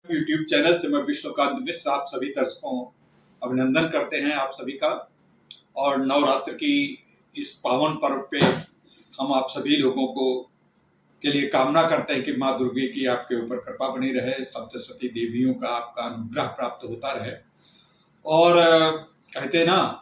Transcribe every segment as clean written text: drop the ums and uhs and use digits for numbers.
YouTube channel से मैं विश्वकांत मिश्र आप सभी दर्शकों अभिनंदन करते हैं आप सभी का। और नवरात्र की इस पावन पर्व पे हम आप सभी लोगों को के लिए कामना करते हैं कि माँ दुर्गे की आपके ऊपर कृपा बनी रहे, सप्तशती देवियों का आपका अनुग्रह प्राप्त होता रहे। और कहते हैं ना,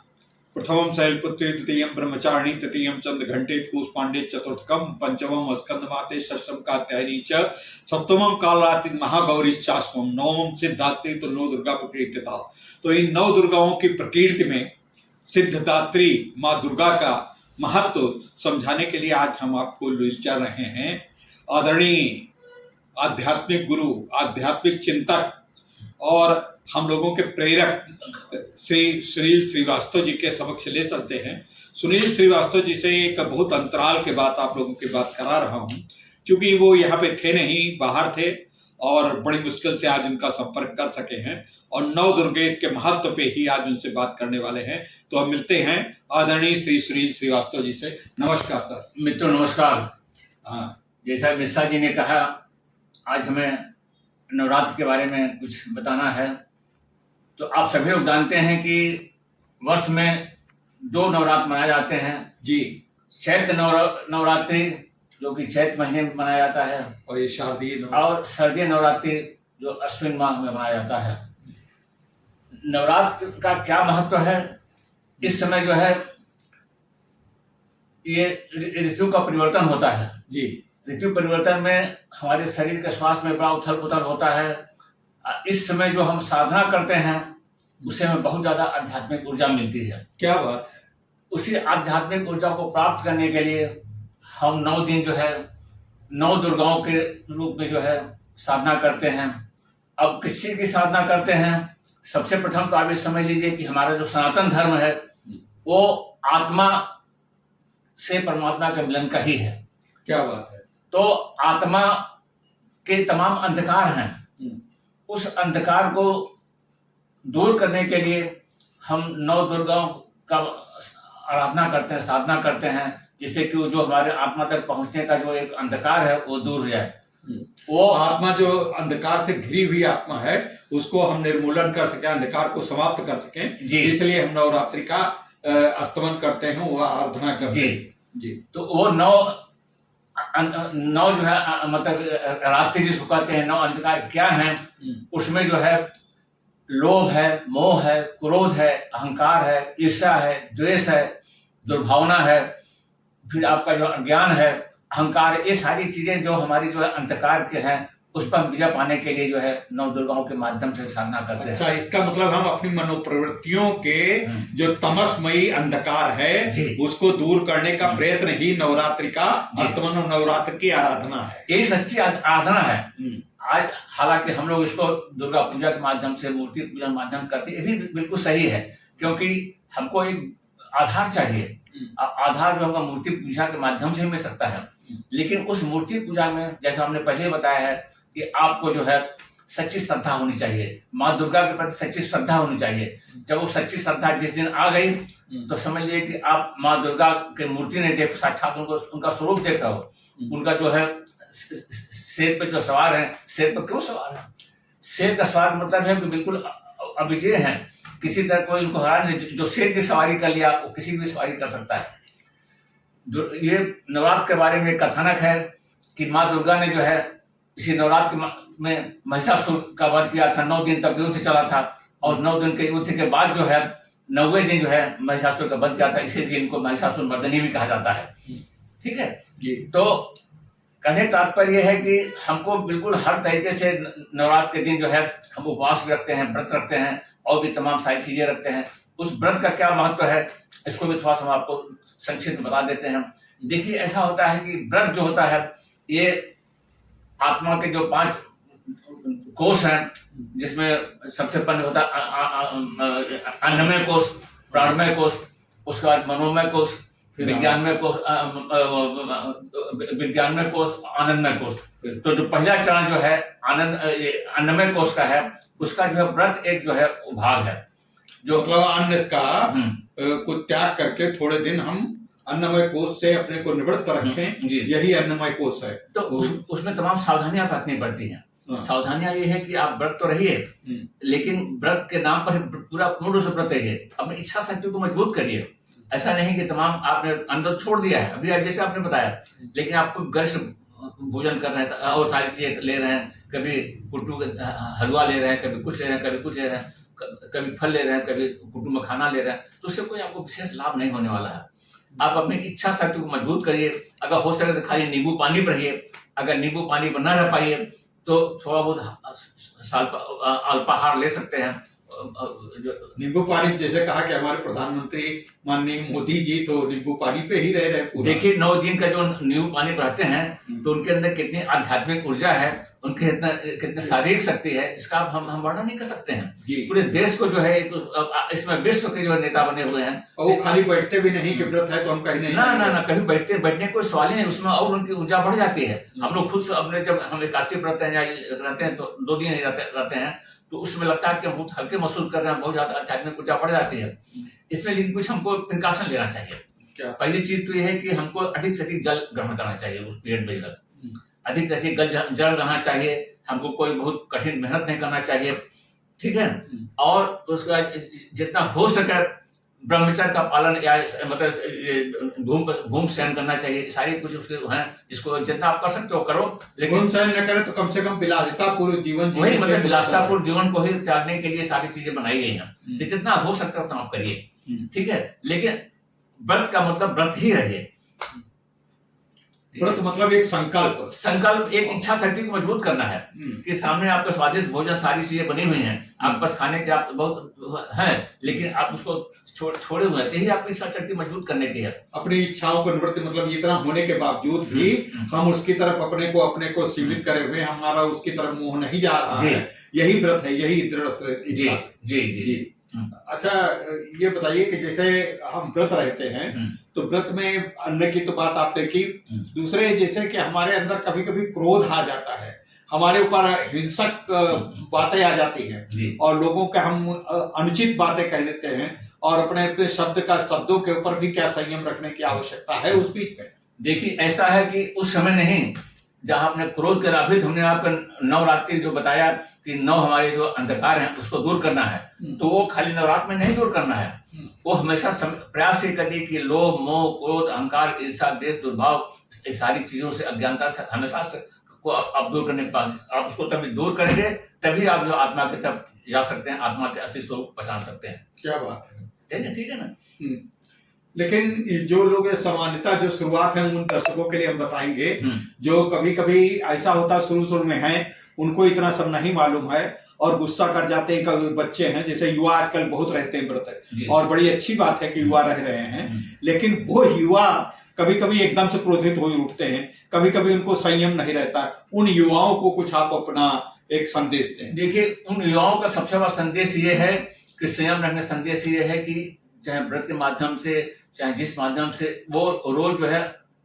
प्रथमम शैलपुत्री, द्वितीयम ब्रह्मचारिणी, तृतीयम चंद्र घंटे कूष्मांडे, चतुर्थकम पंचमम स्कंदमाते, षष्ठम कात्यायनी च, सप्तमम कालरात्रि महागौरी चाष्टमम, नवम सिद्धात्री तो नौ दुर्गा प्रकीर्तिता। तो इन नौ दुर्गाओं की प्रकीर्ति में सिद्धदात्री माँ दुर्गा का महत्व समझाने के लिए आज हम आपको ले चल रहे हैं आदरणीय आध्यात्मिक गुरु, आध्यात्मिक चिंतक और हम लोगों के प्रेरक श्री सुनील श्रीवास्तव जी के समक्ष ले चलते हैं। सुनील श्रीवास्तव जी से एक बहुत अंतराल के बाद आप लोगों की बात करा रहा हूं, क्योंकि वो यहाँ पे थे नहीं, बाहर थे और बड़ी मुश्किल से आज उनका संपर्क कर सके हैं और नव दुर्गे के महत्व पे ही आज उनसे बात करने वाले हैं। तो हम मिलते हैं आदरणीय श्री सुनील श्रीवास्तव जी से। नमस्कार सर। मित्रों नमस्कार। हाँ, जैसा मिश्रा जी ने कहा, आज हमें नवरात्र के बारे में कुछ बताना है। तो आप सभी लोग जानते हैं कि वर्ष में 2 नवरात्र मनाए जाते हैं जी। चैत्र नवरात्रि जो कि चैत्र महीने में मनाया जाता है, और ये शारदीय और शारदीय नवरात्रि जो अश्विन माह में मनाया जाता है। नवरात्र का क्या महत्व है? इस समय जो है ये ऋतु का परिवर्तन होता है जी। ऋतु परिवर्तन में हमारे शरीर के स्वास्थ्य में बड़ा उथल पुथल होता है। इस समय जो हम साधना करते हैं उससे हमें बहुत ज्यादा आध्यात्मिक ऊर्जा मिलती है। क्या बात है। उसी आध्यात्मिक ऊर्जा को प्राप्त करने के लिए हम 9 दिन जो है 9 दुर्गाओं के रूप में जो है साधना करते हैं। अब किस चीज की साधना करते हैं? सबसे प्रथम तो आप ये समझ लीजिए कि हमारा जो सनातन धर्म है वो आत्मा से परमात्मा के मिलन का ही है। क्या बात है। तो आत्मा के तमाम अंधकार हैं, उस अंधकार को दूर करने के लिए हम 9 दुर्गाओं का आराधना करते हैं, साधना करते हैं, जिससे कि जो हमारे आत्मा तक पहुंचने का जो एक अंधकार है वो दूर हो जाए। वो आत्मा जो अंधकार से घिरी हुई आत्मा है उसको हम निर्मूलन कर सके, अंधकार को समाप्त कर सकें, इसलिए हम नवरात्रि का स्तमन करते हैं, वो आराधना करते हैं जी। तो वो 9 जो है मतलब रात्रि जिसको कहते हैं, 9 अंधकार क्या है? उसमें जो है लोभ है, मोह है, क्रोध है, अहंकार है, ईर्ष्या है, द्वेष है, दुर्भावना है, फिर आपका जो अज्ञान है, अहंकार, ये सारी चीजें जो हमारी जो है अंधकार के हैं उस पर विजय पाने के लिए जो है 9 दुर्गाओं के माध्यम से साधना करते हैं। अच्छा, इसका मतलब हम अपनी मनोप्रवृत्तियों के जो तमसमयी अंधकार है उसको दूर करने का प्रयत्न ही नवरात्रि का स्तमन और नवरात्र की आराधना है। यही सच्ची आराधना है। आज हालांकि हम लोग इसको दुर्गा पूजा के माध्यम से, मूर्ति पूजा के माध्यम करते हैं, ये भी बिल्कुल सही है, क्योंकि हमको एक आधार चाहिए। आधार जो हमको मूर्ति पूजा के माध्यम से मिल सकता है, लेकिन उस मूर्ति पूजा में जैसा हमने पहले बताया है कि आपको जो है सच्ची श्रद्धा होनी चाहिए, माँ दुर्गा के प्रति सच्ची श्रद्धा होनी चाहिए। जब वो सच्ची श्रद्धा जिस दिन आ गई तो समझ लीजिए कि आप माँ दुर्गा के मूर्ति नहीं देख, साक्षात उनको उनका स्वरूप देख रहे हो। उनका जो है शेर पे जो सवार है, शेर पर क्यों सवार है? शेर का सवार मतलब है कि बिल्कुल अविजय है, किसी तरह कोई उनको हरा नहीं। जो शेर की सवारी कर लिया वो किसी भी सवारी कर सकता है। ये नवरात्र के बारे में कथानक है कि माँ दुर्गा ने जो है इसी नवरात्र में महिषासुर का वध किया था। 9 दिन तक युद्ध चला था और 9 दिन के युद्ध के बाद जो है 9वें दिन जो है महिषासुर का वध किया था, इसीलिए इनको महिषासुर मर्दनी भी कहा जाता है। ठीक है। तो कहने तात्पर्य यह है कि हमको बिल्कुल हर तरीके से नवरात्र के दिन जो है हम उपवास भी रखते हैं, व्रत रखते हैं और भी तमाम सारी चीजें रखते हैं। उस व्रत का क्या महत्व है इसको भी थोड़ा सा हम आपको संक्षिप्त बता देते हैं। देखिए, ऐसा होता है कि व्रत जो होता है ये आत्मा के जो 5 कोष हैं, जिसमें सबसे पहले होता है अन्नमय कोष, प्राणमय कोष, उसके बाद मनोमय कोष, विज्ञानमय कोष, आनंदमय कोष। तो जो पहला चरण जो है अन्नमय कोष का है, उसका जो है व्रत एक जो है भाग है, जो मतलब अन्न का को त्याग करके थोड़े दिन हम अन्नमय कोष से अपने को निवृत्त रखें, यही अन्नमय कोष है। तो उसमें तमाम सावधानियां बरतनी पड़ती हैं। सावधानियां ये है कि आप व्रत तो रहिए, लेकिन व्रत के नाम पर पूरा पूर्ण रूप से व्रत रहिए। अपनी इच्छा शक्ति को मजबूत करिए। ऐसा नहीं कि तमाम आपने अंदर छोड़ दिया है, अभी जैसे आपने बताया, लेकिन आप खूब गर्ष भोजन कर रहे हैं और सारी चीजें ले रहे हैं, कभी कुट्टू हलवा ले रहे हैं, कभी कुछ ले रहे हैं, कभी कुछ ले रहे हैं, कभी फल ले रहे हैं, कभी कुट्टू में खाना ले रहे हैं, तो उससे कोई आपको विशेष लाभ नहीं होने वाला है। आप अपनी इच्छा शक्ति को मजबूत करिए। अगर हो सके तो खाली नींबू पानी पर रहिए। अगर नींबू पानी पर न रह पाइए तो थोड़ा बहुत अल्पाहार ले सकते हैं। नींबू पानी जैसे कहा कि हमारे प्रधानमंत्री माननीय मोदी जी तो नींबू पानी पे ही रह रहे हैं। देखिए 9 दिन का जो नींबू पानी पर रहते हैं तो उनके अंदर कितनी आध्यात्मिक ऊर्जा है, उनके कितने शारीरिक शक्ति है, इसका हम वर्णन नहीं कर सकते हैं। पूरे देश को जो है इसमें विश्व के जो नेता बने हुए हैं, और वो खाली बैठते भी नहीं कि व्रत है तो हम कहीं नहीं ना कभी बैठने कोई सवाल ही नहीं, उसमें और उनकी ऊर्जा बढ़ जाती है। हम लोग खुद अपने जब हम एकादशी व्रत हैं या रहते हैं तो 2 दिन रहते हैं तो उसमें लगता है कि हम बहुत हल्के महसूस कर रहे हैं, बहुत ज्यादा आध्यात्मिक ऊर्जा बढ़ जाती है। इसमें लेकिन कुछ हमको प्रिकॉशन लेना चाहिए। पहली चीज तो यह है कि हमको अधिक से अधिक जल ग्रहण करना चाहिए उस पीरियड में, अधिक से अधिक जल रहना चाहिए। हमको कोई बहुत कठिन मेहनत नहीं करना चाहिए, ठीक है। और उसका जितना हो सके ब्रह्मचर्य का पालन या मतलब घूम शयन करना चाहिए। सारी कुछ उसके हैं, जिसको जितना आप कर सकते हो करो, लेकिन घूम शयन न करें तो कम से कम विलासितापूर्ण जीवन, वही मतलब विलासितापूर्ण जीवन को ही त्यागने के लिए सारी चीजें बनाई गई हैं। तो जितना हो सकता है उतना आप करिए, ठीक है। लेकिन व्रत का मतलब व्रत ही रहिए। व्रत मतलब एक संकल्प, एक इच्छा शक्ति को मजबूत करना है कि सामने आपका स्वादिष्ट भोजन सारी चीजें बनी हुई हैं, आप बस खाने के आप बहुत हैं, लेकिन आप उसको छोड़े हुए हैं। यही आपकी इच्छा शक्ति मजबूत करने की है। अपनी इच्छाओं को निवृत्ति मतलब इतना होने के बावजूद भी हम उसकी तरफ अपने को सीमित करे हुए, हमारा उसकी तरफ मुंह नहीं जा रहा है, यही व्रत है, यही दृढ़ इच्छा। जी। अच्छा, ये बताइए कि जैसे हम व्रत रहते हैं तो व्रत में अन्न की तो बात आप देखी, दूसरे जैसे कि हमारे अंदर कभी कभी क्रोध आ जाता है, हमारे ऊपर हिंसक बातें आ जाती हैं और लोगों के हम अनुचित बातें कह लेते हैं, और अपने शब्दों के ऊपर भी क्या संयम रखने की आवश्यकता है उस बीच में? देखिए ऐसा है कि उस समय नहीं जहां अपने क्रोध के राभित हमने आपका नवरात्रि जो बताया कि 9 हमारे जो अंधकार हैं उसको दूर करना है, तो वो खाली नवरात्र में नहीं दूर करना है, वो हमेशा प्रयास ये करनी कि लोभ मोह क्रोध अहंकार ईर्ष्या द्वेष दुर्भाव इस सारी चीजों से अज्ञानता से हमेशा से को आप दूर करने के बाद आप उसको तभी दूर करेंगे, तभी आप जो आत्मा की तरफ जा सकते हैं, आत्मा के असली स्वरूप पहचान सकते हैं। क्या बात है, ठीक है ना। लेकिन जो लोग सामान्यतः जो शुरुआत है उन दर्शकों के लिए हम बताएंगे जो कभी कभी ऐसा होता शुरू में है, उनको इतना सब नहीं मालूम है और गुस्सा कर जाते हैं। कभी बच्चे हैं, जैसे युवा आजकल बहुत रहते हैं व्रत, और बड़ी अच्छी बात है कि युवा रह रहे हैं, लेकिन वो युवा कभी कभी एकदम से क्रोधित हो उठते हैं, कभी कभी उनको संयम नहीं रहता। उन युवाओं को कुछ आप अपना एक संदेश दें। देखिए उन युवाओं का सबसे बड़ा संदेश ये है कि संयम रखने संदेश ये है कि चाहे व्रत के माध्यम से चाहे जिस माध्यम से वो रोज जो है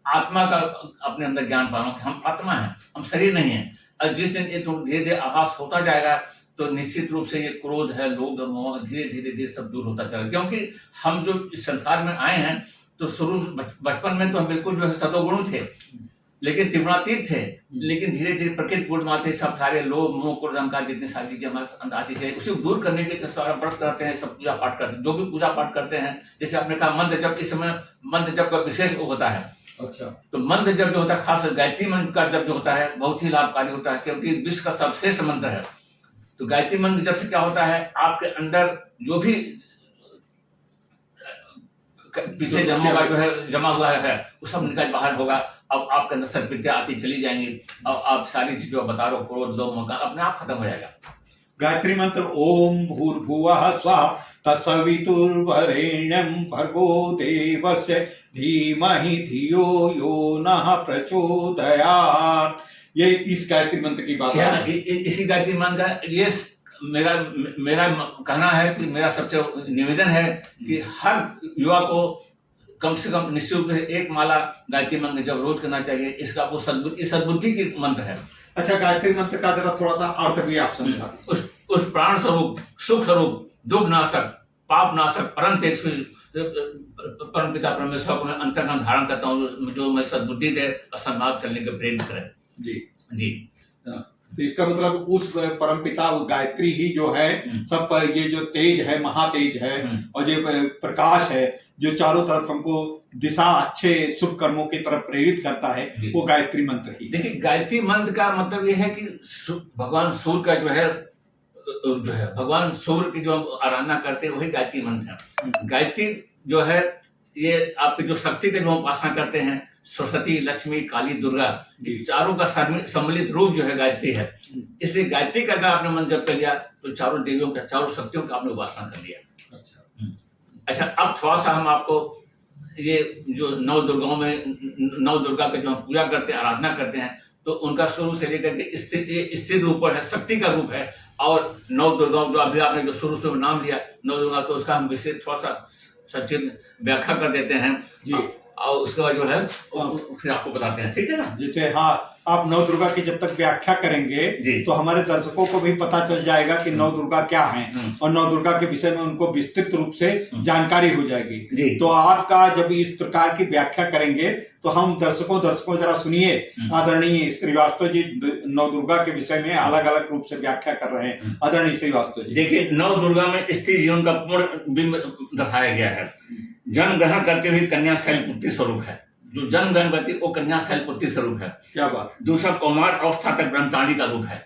आत्मा का अपने अंदर ज्ञान पाना कि हम आत्मा हैं, हम शरीर नहीं है। और जिस दिन ये धीरे धीरे आभास होता जाएगा तो निश्चित रूप से ये क्रोध है लोभ मोह धीरे धीरे सब दूर होता चलेगा। क्योंकि हम जो इस संसार में आए हैं तो शुरू बचपन में तो हम बिल्कुल जो है सतोगुण थे, लेकिन त्रिगुणातीत थे, लेकिन धीरे धीरे प्रकृति गुण थे, सब सारे लोभ मोह क्रोध अहंकार जितनी सारी चीजें हमारे अंदर आती थे, उसे दूर करने के लिए सारा व्रत करते हैं, सब पूजा पाठ करते हैं। जो भी पूजा पाठ करते हैं, जैसे आपने कहा मंत्र जप, इस समय मंत्र जप का विशेष होता है। अच्छा, तो मंत्र जप जो होता है, खास गायत्री मंत्र का जप जो होता है बहुत ही लाभकारी होता है, क्योंकि विश्व का सर्वश्रेष्ठ मंत्र है। तो गायत्री मंत्र जप से क्या होता है, आपके अंदर जो भी पीछे जन्मों का जो है जमा हुआ है वो सब निकल बाहर होगा। अब आपके अंदर सद्वृत्तियां आती चली जाएंगी और आप सारी चीजों बता रहे हो, क्रोध लोभ मोह अपने आप खत्म हो जाएगा। गायत्री मंत्र ओम भूर्भुवः स्वः तत्सवितुर्वरेण्यं भर्गो देवस्य धीमहि धियो यो नः प्रचोदयात्। ये इस गायत्री मंत्र की बात है। इसी गायत्री मंत्र का ये मेरा कहना है कि मेरा सबसे निवेदन है कि हर युवा को कम से कम निश्चित रूप से एक माला गायत्री मंत्र जब रोज करना चाहिए। इसका वो सद्बुद्धि की मंत्र है। अच्छा, गायत्री मंत्र का जरा थोड़ा सा अर्थ भी आप समझा। उस प्राण स्वरूप सुख स्वरूप दुख नाशक पाप नाशक परम तेजस्वी परम पिता परमेश्वर को मैं अंतर्मन धारण करता हूँ, जो मैं सद्बुद्धि दे और सन्मार्ग चलने के प्रेरित करे। जी। तो इसका मतलब उस परमपिता वो गायत्री ही जो है सब पर ये जो तेज है, महातेज है और ये प्रकाश है जो चारों तरफ हमको दिशा अच्छे शुभ कर्मों की तरफ प्रेरित करता है, वो गायत्री मंत्र ही। देखिए, गायत्री मंत्र का मतलब ये है कि भगवान सूर्य का जो है भगवान सूर्य की जो हम आराधना करते हैं वही गायत्री मंत्र है। गायत्री जो है ये आपकी जो शक्ति के जो हम उपासना करते हैं, सरस्वती, लक्ष्मी, काली, दुर्गा, चारों का सम्मिलित रूप जो है गायत्री है। इसलिए गायत्री का अगर आपने मंत्र जप कर लिया तो चारों देवियों का, चारों शक्तियों का आपने उपासना कर लिया। अच्छा, अब थोड़ा सा हम आपको ये जो नौ दुर्गाओं में, नौ दुर्गा का जो हम पूजा करते हैं, आराधना करते हैं, तो उनका शुरू से लेकर के स्थिर रूप है, शक्ति का रूप है। और नौ दुर्गाओं जो अभी आपने जो शुरू से नाम लिया नौ दुर्गा, तो उसका हम विशेष थोड़ा सा संक्षिप्त व्याख्या कर देते हैं जी, और उसके बाद जो है फिर आपको बताते हैं, ठीक है ना। जैसे हाँ, आप नौ दुर्गा की जब तक व्याख्या करेंगे तो हमारे दर्शकों को भी पता चल जाएगा कि नौ दुर्गा क्या है और नौ दुर्गा के विषय में उनको विस्तृत रूप से जानकारी हो जाएगी। तो आपका जब इस प्रकार की व्याख्या करेंगे तो हम दर्शकों जरा सुनिए, आदरणीय श्रीवास्तव जी नौ दुर्गा के विषय में अलग अलग रूप से व्याख्या कर रहे हैं। आदरणीय श्रीवास्तव जी, देखिए, नौ दुर्गा में स्त्री जीवन का पूर्ण बिंब दर्शाया गया है। जन्म ग्रहण करते हुए कन्या शैलपुत्री स्वरूप है, जो जन्म ग्रहण करती है वो कन्या शैलपुत्री स्वरूप है। क्या बात। दूसरा, कौमार अवस्था तक ब्रह्मचारी का रूप है,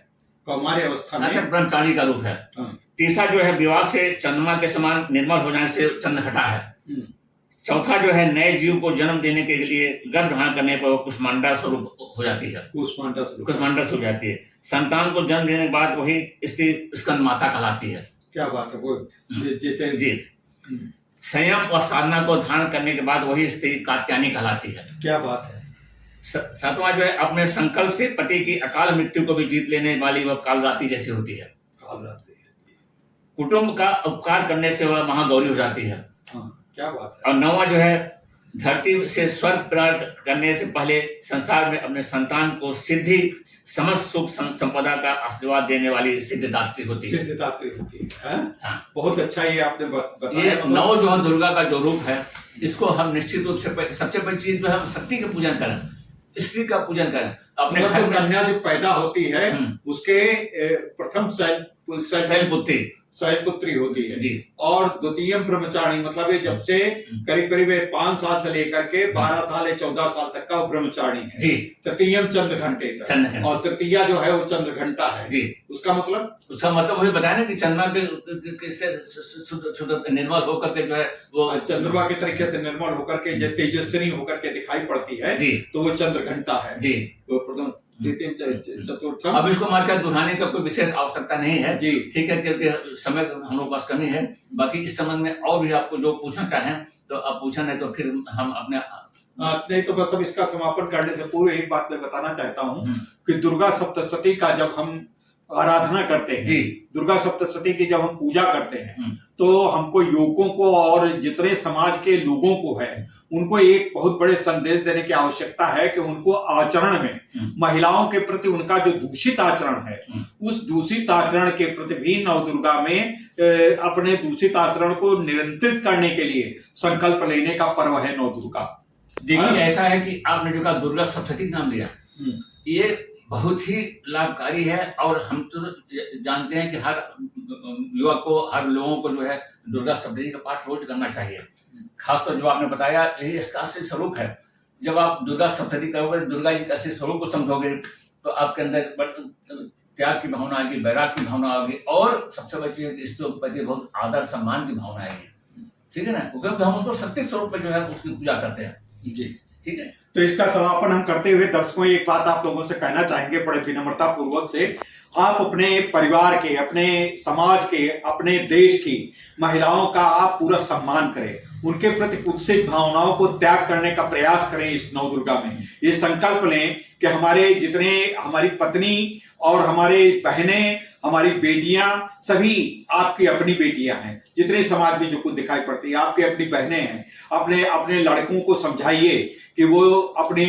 कौमारी अवस्था में ब्रह्मचारी का रूप है। तीसरा जो है, विवाह से चंद्रमा के समान निर्मल हो जाने से चंद्रघटा है। चौथा जो है, नए जीव को जन्म देने के लिए गर्भ धारण करने पर वो कुष्मांडा स्वरूप हो जाती है, कुष्मांडा हो जाती है। संतान को जन्म देने के बाद वही स्त्री स्कंद माता कहलाती है। क्या बात है। वो जैसे जी, संयम और साधना को धारण करने के बाद वही स्त्री कात्यायनी कहलाती है। क्या बात है। सातवां जो है, अपने संकल्प से पति की अकाल मृत्यु को भी जीत लेने वाली वह कालरात्रि जैसी होती है। कुटुंब का उपकार करने से वह महागौरी हो जाती है। क्या बात है। और नौवां जो है, धरती से स्वर्ग प्राप्त करने से पहले संसार में अपने संतान को सिद्धि, समस्त सुख संपदा का आशीर्वाद देने वाली सिद्धिदात्री होती है। सिद्धिदात्री होती है। हाँ। बहुत अच्छा ये आपने बताया। ये नौ जो है दुर्गा का जो रूप है, इसको हम निश्चित रूप से सबसे बड़ी चीज जो है शक्ति का पूजन करें, स्त्री का पूजन करें। अपने घर में कन्या जो पैदा होती है उसके प्रथम शैलपुत्री होती है जी, और द्वितीय ब्रह्मचारी, मतलब ये जब से करीब 5 साल से लेकर के 12 साल या 14 साल तक का ब्रह्मचारी है जी। तृतीयम चंद्र घंटे तक, और तृतीया जो है वो चंद्र घंटा है जी। उसका मतलब वही बताया ना कि चंद्रमा के निर्मल होकर के जो है वो चंद्रमा के तरीके से निर्मल होकर के तेजस्विनी होकर के दिखाई पड़ती है जी, तो वो चंद्र घंटा है जी। वो प्रथम चतुर्थम। अब इसको मारकर दोहराने का कोई विशेष आवश्यकता नहीं है जी, ठीक है, क्योंकि समय हम लोग पास कमी है। बाकी इस संबंध में और भी आपको जो पूछना चाहें तो आप पूछा, नहीं तो फिर हम अपने नहीं तो बस अब इसका समापन करने से पूर्व एक बात मैं बताना चाहता हूँ कि दुर्गा सप्तशती का जब हम आराधना करते हैं जी, दुर्गा सप्तशती की जब हम पूजा करते हैं तो हमको युवकों को और जितने समाज के लोगों को है उनको एक बहुत बड़े संदेश देने की आवश्यकता है कि उनको आचरण में महिलाओं के प्रति उनका जो दूषित आचरण है, उस दूषित आचरण के प्रति भी नवदुर्गा में अपने दूषित आचरण को नियंत्रित करने के लिए संकल्प लेने का पर्व है नवदुर्गा। देखिए, ऐसा है कि आपने जो कहा दुर्गा सप्तशती नाम लिया, ये बहुत ही लाभकारी है। और हम तो जानते हैं कि हर युवक को, हर लोगों को जो है दुर्गा सप्तशती का पाठ रोज करना चाहिए। खासतौर जो आपने बताया यही इसका असली स्वरूप है। जब आप दुर्गा सप्तशती करोगे, दुर्गा जी के असली स्वरूप को समझोगे तो आपके अंदर त्याग की भावना आएगी, वैराग की भावना आएगी, और सबसे बड़ी चीज इसके प्रति बहुत आदर सम्मान की भावना आएगी, ठीक है ना, क्योंकि हम उसको शक्ति स्वरूप में जो है उसकी पूजा करते हैं जी, ठीक है। तो इसका समापन हम करते हुए दर्शकों एक बात आप लोगों से कहना चाहेंगे बड़े विनम्रता पूर्वक से, आप अपने परिवार के, अपने समाज के, अपने देश की महिलाओं का आप पूरा सम्मान करें, उनके प्रति कुत्सित भावनाओं को त्याग करने का प्रयास करें। इस नवदुर्गा में ये संकल्प लें कि हमारे जितने, हमारी पत्नी और हमारे बहनें, हमारी बेटियां, सभी आपकी अपनी बेटियां हैं। जितने समाज में जो कुछ दिखाई पड़ती है आपकी अपनी बहनें हैं। अपने लड़कों को समझाइए कि वो अपनी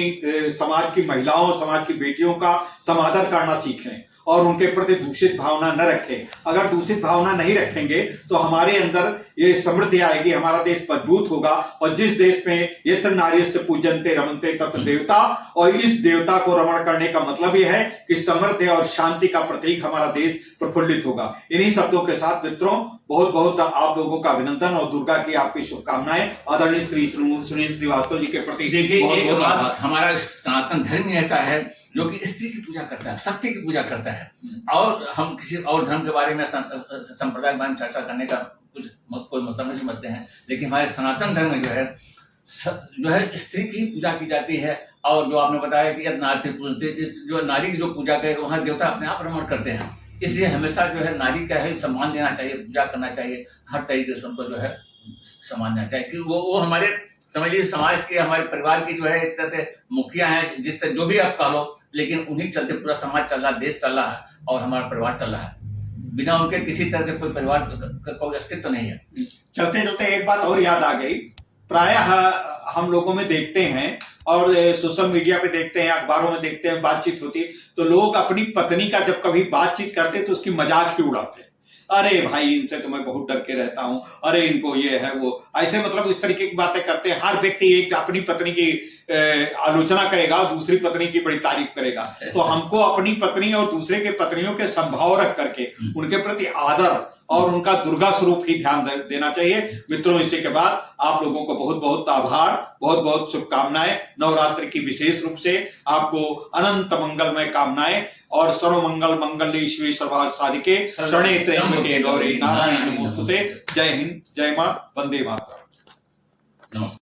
समाज की महिलाओं, समाज की बेटियों का समादर करना सीखें, और उनके प्रति दूषित भावना न रखें। अगर दूषित भावना नहीं रखेंगे तो हमारे अंदर ये समृद्धि आएगी, हमारा देश मजबूत होगा। और जिस देश में यत्र नार्यस्तु पूजन्ते रमन्ते तत्र देवता, और इस देवता को रमण करने का मतलब यह है कि समृद्धि और शांति का प्रतीक हमारा देश प्रफुल्लित होगा। इन्हीं शब्दों के साथ मित्रों, बहुत बहुत आप लोगों का अभिनंदन और दुर्गा की आपकी शुभकामनाएं। आदरणीय श्री सुनील श्रीवास्तव जी के प्रति देखिए, बहुत एक बहुत बात, आभार। हमारा सनातन धर्म ही ऐसा है जो कि स्त्री की पूजा करता है, शक्ति की पूजा करता है। और हम किसी और धर्म के बारे में, संप्रदाय के बारे में चर्चा करने का कोई मतलब नहीं समझते हैं, लेकिन हमारे सनातन धर्म में जो है स्त्री की पूजा की जाती है। और जो आपने बताया कि नारी पूजते, इस जो नारी की जो पूजा करे वहाँ देवता अपने आप रमण करते हैं। इसलिए हमेशा जो है नारी का है सम्मान देना चाहिए, पूजा करना चाहिए, हर तरीके से उनको जो है सम्मान देना चाहिए। कि वो हमारे, समझिए, समाज के, हमारे परिवार की जो है एक तरह से मुखिया है, जिस तरह जो भी आप कह लो, लेकिन उन्हीं चलते पूरा समाज चल रहा है, देश चल रहा है और हमारा परिवार चल रहा है। बिना उनके किसी तरह से कोई परिवार का कोई अस्तित्व नहीं है। चलते चलते एक बात और याद आ गई। प्रायः हम लोगों में देखते हैं और सोशल मीडिया पे देखते हैं, अखबारों में देखते हैं, बातचीत होती है तो लोग अपनी पत्नी का जब कभी बातचीत करते हैं तो उसकी मजाक ही उड़ाते हैं। अरे भाई, इनसे तो मैं बहुत डर के रहता हूं, अरे इनको ये है वो, ऐसे मतलब इस तरीके की बातें करते हैं। हर व्यक्ति एक अपनी पत्नी की आलोचना करेगा और दूसरी पत्नी की बड़ी तारीफ करेगा। तो हमको अपनी पत्नी और दूसरे के पत्नियों के संभाव रख करके उनके प्रति आदर और उनका दुर्गा स्वरूप ही ध्यान देना चाहिए। मित्रों, इसी के बाद आप लोगों को बहुत बहुत आभार, बहुत बहुत शुभकामनाएं। नवरात्रि की विशेष रूप से आपको अनंत मंगलमय कामनाएं और सर्वमंगल मंगल्ये शिवे सर्वार्थ साधिके शरणे त्र्यंबके गौरी नारायणी नमोस्तुते। जय हिंद, जय मां, वंदे मातरम। नमस्कार।